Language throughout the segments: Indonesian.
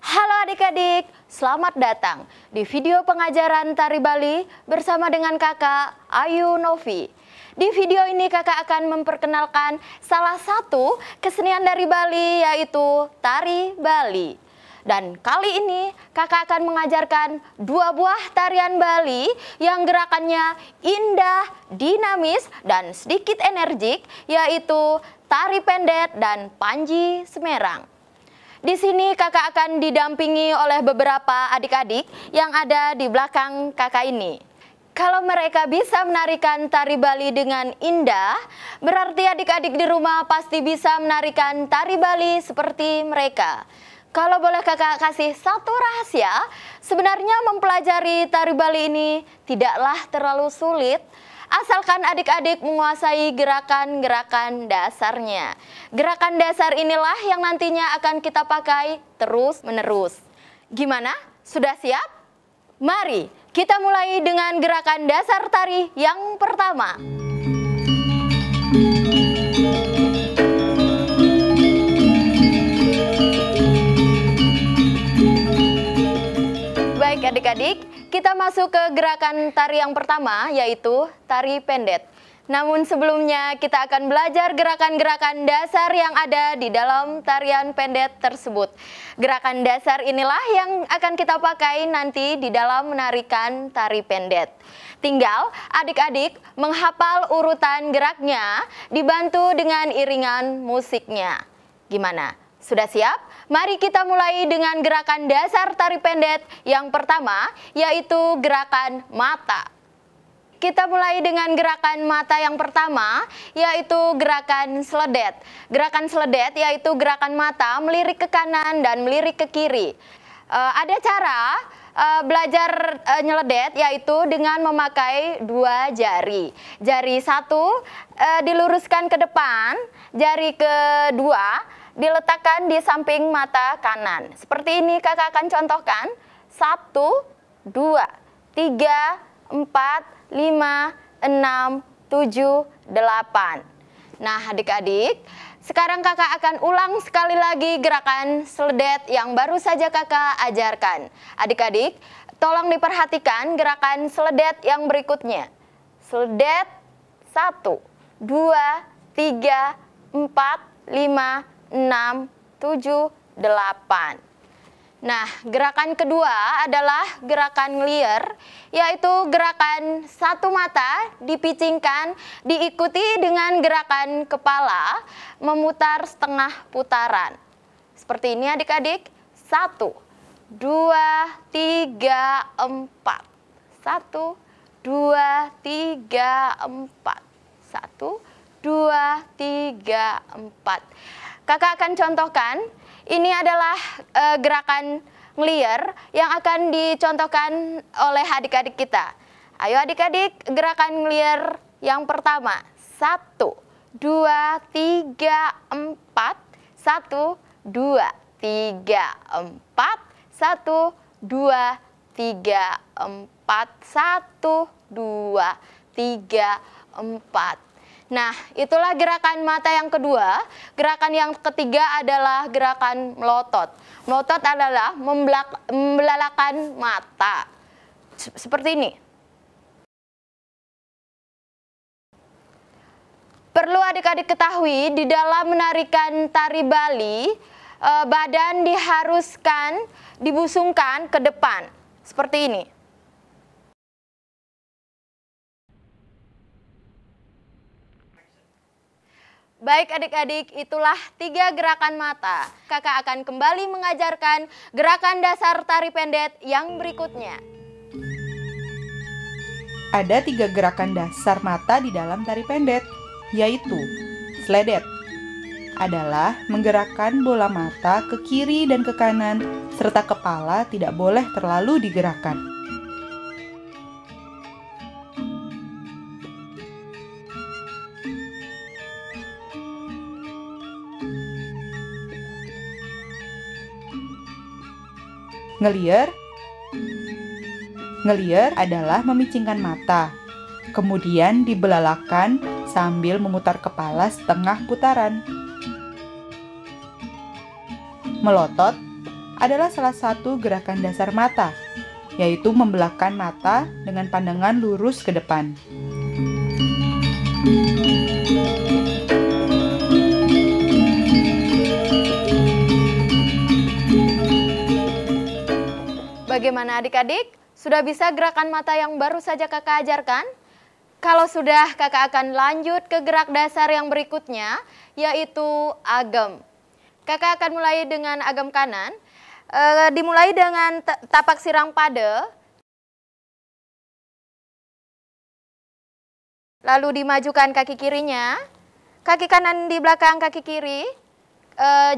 Halo adik-adik, selamat datang di video pengajaran tari Bali bersama dengan kakak Ayu Novi. Di video ini kakak akan memperkenalkan salah satu kesenian dari Bali, yaitu tari Bali. Dan kali ini kakak akan mengajarkan dua buah tarian Bali yang gerakannya indah, dinamis, dan sedikit energik, yaitu tari pendet dan Panji Semerang. Di sini kakak akan didampingi oleh beberapa adik-adik yang ada di belakang kakak ini. Kalau mereka bisa menarikan tari Bali dengan indah, berarti adik-adik di rumah pasti bisa menarikan tari Bali seperti mereka. Kalau boleh kakak kasih satu rahasia, sebenarnya mempelajari tari Bali ini tidaklah terlalu sulit, asalkan adik-adik menguasai gerakan-gerakan dasarnya. Gerakan dasar inilah yang nantinya akan kita pakai terus-menerus. Gimana? Sudah siap? Mari kita mulai dengan gerakan dasar tari yang pertama. Baik adik-adik, kita masuk ke gerakan tari yang pertama, yaitu tari pendet. Namun sebelumnya kita akan belajar gerakan-gerakan dasar yang ada di dalam tarian pendet tersebut. Gerakan dasar inilah yang akan kita pakai nanti di dalam menarikan tari pendet. Tinggal adik-adik menghafal urutan geraknya dibantu dengan iringan musiknya. Gimana? Sudah siap? Mari kita mulai dengan gerakan dasar tari pendet yang pertama, yaitu gerakan mata. Kita mulai dengan gerakan mata yang pertama, yaitu gerakan seledet. Gerakan seledet yaitu gerakan mata melirik ke kanan dan melirik ke kiri. Ada cara belajar nyeledet, yaitu dengan memakai dua jari. Jari satu diluruskan ke depan, jari kedua diletakkan di samping mata kanan. Seperti ini kakak akan contohkan. 1, 2, 3, 4, 5, 6, 7, 8. Nah adik-adik, sekarang kakak akan ulang sekali lagi gerakan seledet yang baru saja kakak ajarkan. Adik-adik, tolong diperhatikan gerakan seledet yang berikutnya. Seledet 1, 2, 3, 4, 5, 6, 7, 8. Nah, gerakan kedua adalah gerakan ngelier, yaitu gerakan satu mata dipicingkan, diikuti dengan gerakan kepala memutar setengah putaran. Seperti ini adik-adik. 1, 2, 3, 4. 1, 2, 3, 4. 1, 2, 3, 4. Kakak akan contohkan. Ini adalah gerakan ngelier yang akan dicontohkan oleh adik-adik kita. Ayo adik-adik, gerakan ngelier yang pertama. 1, 2, 3, 4. 1, 2, 3, 4. 1, 2, 3, 4. 1, 2, 3, 4. Nah, itulah gerakan mata yang kedua. Gerakan yang ketiga adalah gerakan melotot. Melotot adalah membelalakan mata. Seperti ini. Perlu adik-adik ketahui, di dalam menarikan tari Bali, badan diharuskan dibusungkan ke depan, seperti ini. Baik adik-adik, itulah 3 gerakan mata. Kakak akan kembali mengajarkan gerakan dasar tari pendet yang berikutnya. Ada 3 gerakan dasar mata di dalam tari pendet, yaitu sledet adalah menggerakkan bola mata ke kiri dan ke kanan, serta kepala tidak boleh terlalu digerakkan. Ngelier adalah memicingkan mata, kemudian dibelalakan sambil memutar kepala setengah putaran. Melotot adalah salah satu gerakan dasar mata, yaitu membelahkan mata dengan pandangan lurus ke depan. Bagaimana adik-adik? Sudah bisa gerakan mata yang baru saja kakak ajarkan? Kalau sudah, kakak akan lanjut ke gerak dasar yang berikutnya, yaitu agem. Kakak akan mulai dengan agem kanan, dimulai dengan tapak sirang pade, lalu dimajukan kaki kirinya, kaki kanan di belakang kaki kiri,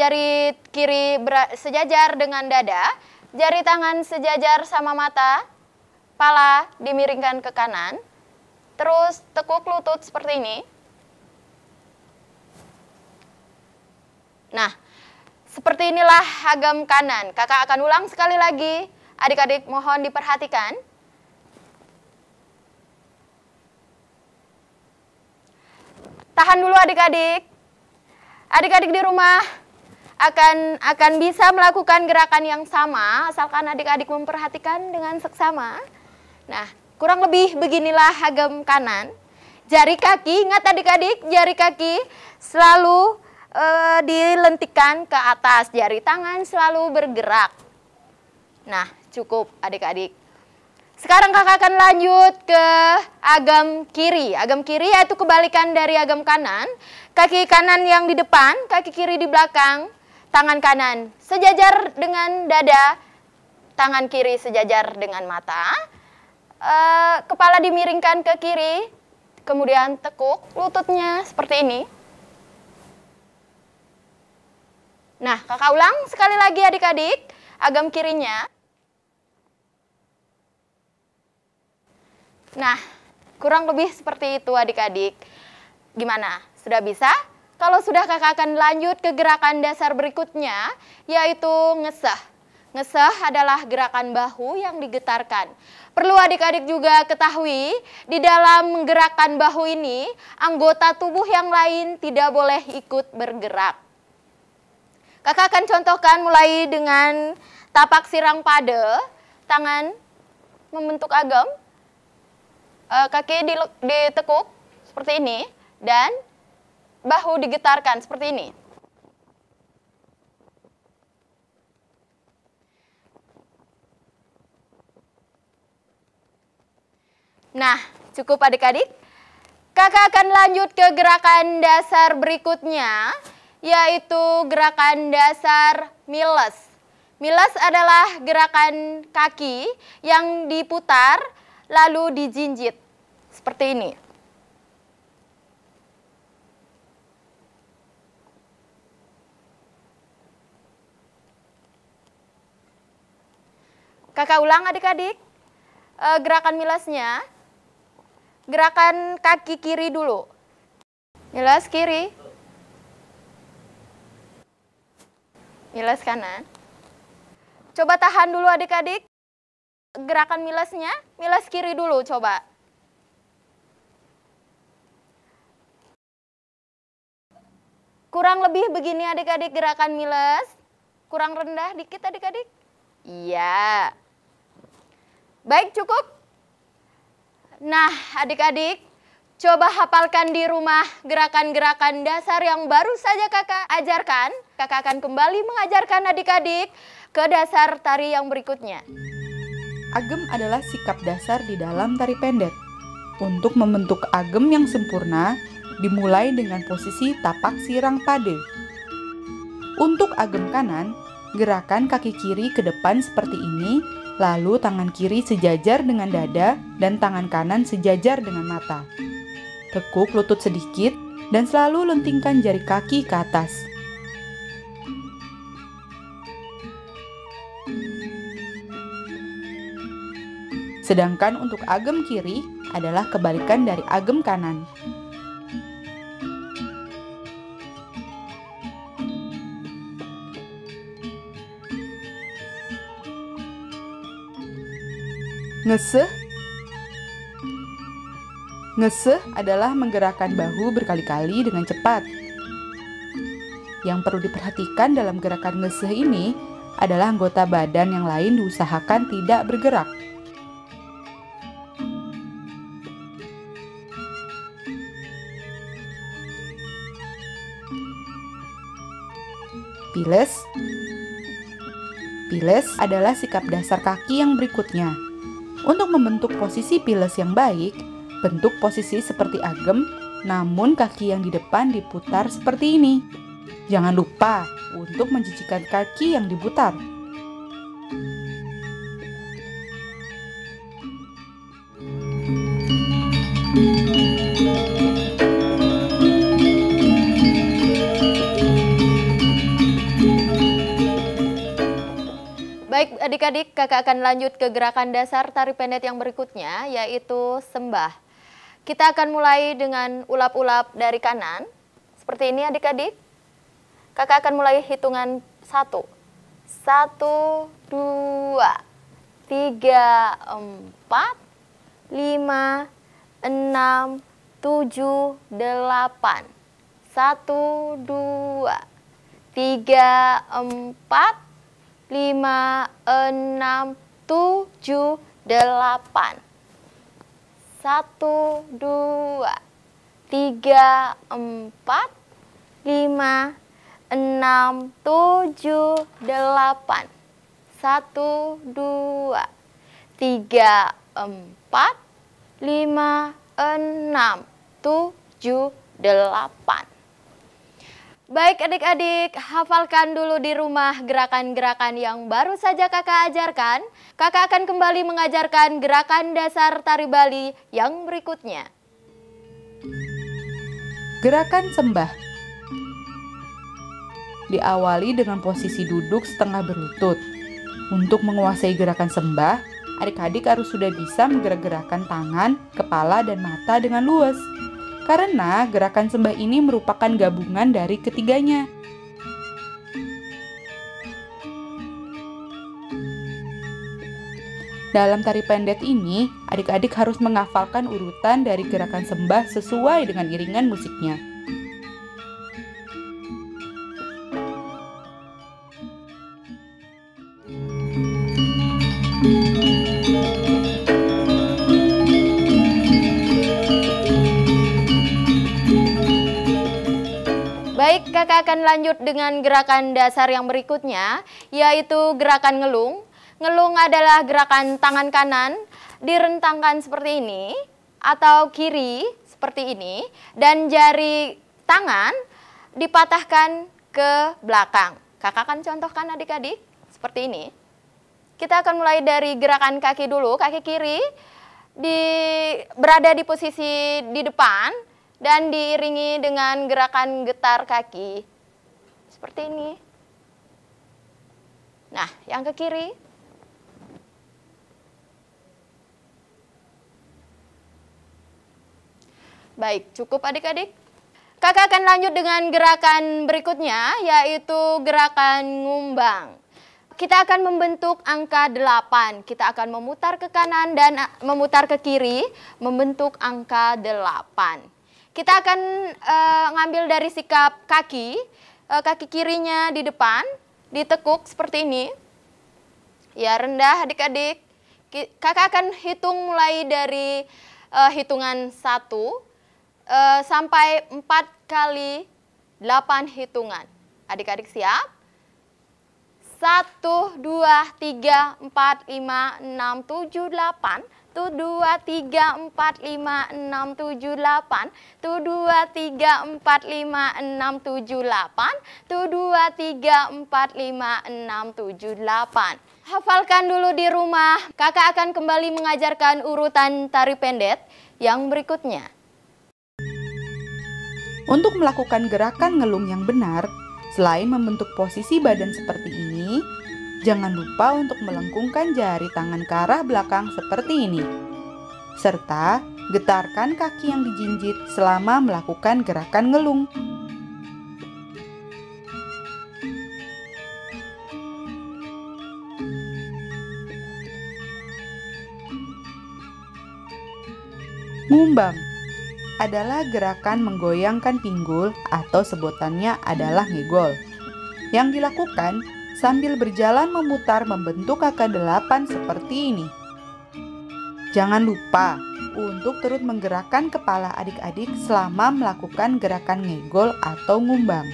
jari kiri sejajar dengan dada, jari tangan sejajar sama mata, pala dimiringkan ke kanan, terus tekuk lutut seperti ini. Nah, seperti inilah agem kanan. Kakak akan ulang sekali lagi. Adik-adik mohon diperhatikan. Tahan dulu adik-adik. Adik-adik di rumah akan bisa melakukan gerakan yang sama asalkan adik-adik memperhatikan dengan seksama. Nah, kurang lebih beginilah agem kanan. Jari kaki, ingat adik-adik, jari kaki selalu dilentikkan ke atas, jari tangan selalu bergerak. Nah, cukup adik-adik. Sekarang kakak akan lanjut ke agem kiri. Agem kiri yaitu kebalikan dari agem kanan. Kaki kanan yang di depan, kaki kiri di belakang. Tangan kanan sejajar dengan dada, tangan kiri sejajar dengan mata, kepala dimiringkan ke kiri, kemudian tekuk lututnya seperti ini. Nah, kakak ulang sekali lagi adik-adik, agem kirinya. Nah, kurang lebih seperti itu adik-adik. Gimana? Sudah bisa? Kalau sudah, kakak akan lanjut ke gerakan dasar berikutnya, yaitu ngeseh. Ngeseh adalah gerakan bahu yang digetarkan. Perlu adik-adik juga ketahui, di dalam menggerakkan bahu ini, anggota tubuh yang lain tidak boleh ikut bergerak. Kakak akan contohkan mulai dengan tapak sirang pade, tangan membentuk agem, kaki ditekuk seperti ini, dan bahu digetarkan seperti ini. Nah, cukup adik-adik. Kakak akan lanjut ke gerakan dasar berikutnya, yaitu gerakan dasar miles. Miles adalah gerakan kaki yang diputar lalu dijinjit seperti ini. Kakak ulang adik-adik, gerakan milesnya, gerakan kaki kiri dulu. Miles kiri, miles kanan. Coba tahan dulu adik-adik, gerakan milesnya, miles kiri dulu coba. Kurang lebih begini adik-adik gerakan miles, kurang rendah dikit adik-adik. Iya. Baik, cukup. Nah, adik-adik, Coba hafalkan di rumah gerakan-gerakan dasar yang baru saja kakak ajarkan. Kakak akan kembali mengajarkan adik-adik ke dasar tari yang berikutnya. Agem adalah sikap dasar di dalam tari pendek. Untuk membentuk agem yang sempurna, dimulai dengan posisi tapak sirang pade. Untuk agem kanan, gerakan kaki kiri ke depan seperti ini, lalu tangan kiri sejajar dengan dada dan tangan kanan sejajar dengan mata. Tekuk lutut sedikit dan selalu lentingkan jari kaki ke atas. Sedangkan untuk agem kiri adalah kebalikan dari agem kanan. Ngeseh. Ngeseh adalah menggerakkan bahu berkali-kali dengan cepat. Yang perlu diperhatikan dalam gerakan ngeseh ini adalah anggota badan yang lain diusahakan tidak bergerak. Piles. Piles adalah sikap dasar kaki yang berikutnya. Untuk membentuk posisi piles yang baik, bentuk posisi seperti agem, namun kaki yang di depan diputar seperti ini. Jangan lupa untuk mencucikan kaki yang diputar. Baik adik-adik, kakak akan lanjut ke gerakan dasar tari pendek yang berikutnya, yaitu sembah. Kita akan mulai dengan ulap-ulap dari kanan. Seperti ini adik-adik. Kakak akan mulai hitungan 1. 1, 2, 3, 4, 5, 6, 7, 8. 1, 2, 3, 4, 5, 6, 7, 8. 1, 2, 3, 4, 5, 6, 7, 8. 1, 2, 3, 4, 5, 6, 7, 8. Baik adik-adik, hafalkan dulu di rumah gerakan-gerakan yang baru saja kakak ajarkan. Kakak akan kembali mengajarkan gerakan dasar tari Bali yang berikutnya. Gerakan sembah. Diawali dengan posisi duduk setengah berlutut. Untuk menguasai gerakan sembah, adik-adik harus sudah bisa menggerak-gerakkan tangan, kepala, dan mata dengan luas. Karena gerakan sembah ini merupakan gabungan dari ketiganya. Dalam tari pendek ini, adik-adik harus menghafalkan urutan dari gerakan sembah sesuai dengan iringan musiknya. Baik, kakak akan lanjut dengan gerakan dasar yang berikutnya, yaitu gerakan ngelung. Ngelung adalah gerakan tangan kanan direntangkan seperti ini, atau kiri seperti ini, dan jari tangan dipatahkan ke belakang. Kakak akan contohkan adik-adik seperti ini. Kita akan mulai dari gerakan kaki dulu, kaki kiri berada di posisi di depan, dan diiringi dengan gerakan getar kaki. Seperti ini. Nah, yang ke kiri. Baik, cukup adik-adik. Kakak akan lanjut dengan gerakan berikutnya, yaitu gerakan ngumbang. Kita akan membentuk angka 8. Kita akan memutar ke kanan dan memutar ke kiri, membentuk angka 8. Kita akan ngambil dari sikap kaki, kaki kirinya di depan, ditekuk seperti ini. Ya, rendah adik-adik. Kakak akan hitung mulai dari hitungan 1 sampai 4 kali 8 hitungan. Adik-adik siap? 1, 2, 3, 4, 5, 6, 7, 8. 1, 2, 3, 4, 5, 6, 7, 8. 1, 2, 3, 4, 5, 6, 7, 8. 1, 2, 3, 4, 5, 6, 7, 8. Hafalkan dulu di rumah. Kakak akan kembali mengajarkan urutan tari pendet yang berikutnya. Untuk melakukan gerakan ngelung yang benar, selain membentuk posisi badan seperti ini, jangan lupa untuk melengkungkan jari tangan ke arah belakang seperti ini. Serta getarkan kaki yang dijinjit selama melakukan gerakan ngelung. Ngumbang adalah gerakan menggoyangkan pinggul atau sebutannya adalah ngegol, yang dilakukan sambil berjalan memutar membentuk kakak 8 seperti ini. Jangan lupa untuk turut menggerakkan kepala adik-adik selama melakukan gerakan ngegol atau ngumbang.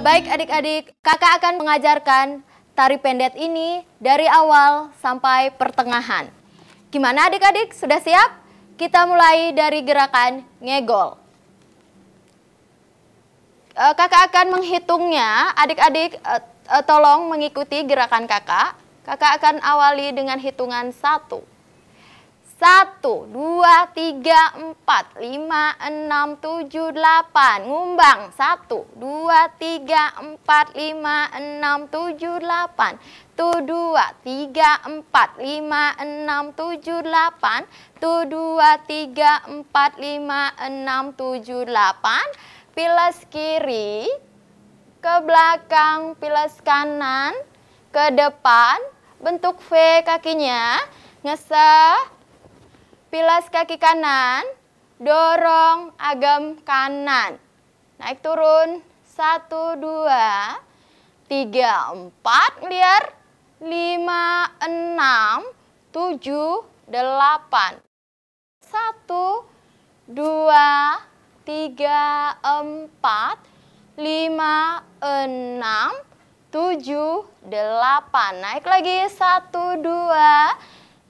Baik adik-adik, kakak akan mengajarkan tari pendet ini dari awal sampai pertengahan. Gimana adik-adik, sudah siap? Kita mulai dari gerakan ngegol. Kakak akan menghitungnya, adik-adik tolong mengikuti gerakan kakak. Kakak akan awali dengan hitungan 1. 1, 2, 3, 4, 5, 6, 7, 8. Ngumbang. 1, 2, 3, 4, 5, 6, 7, 8. 1, 2, 3, 4, 5, 6, 7, 8. 1, 2, 3, 4, 5, 6, 7, 8. Pilas kiri, ke belakang, pilas kanan, ke depan, bentuk V kakinya, ngeseh. Pilas kaki kanan, dorong agam kanan. Naik turun, 1, 2, 3, 4, liar, 5, 6, 7, 8. 1, 2, 3, 4, 5, 6, 7, 8. Naik lagi, 1, 2,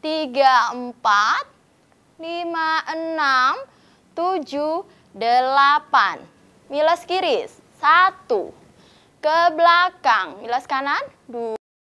3, 4, 5, 6, 7, 8. Milas kiri, 1. Ke belakang, milas kanan, 2.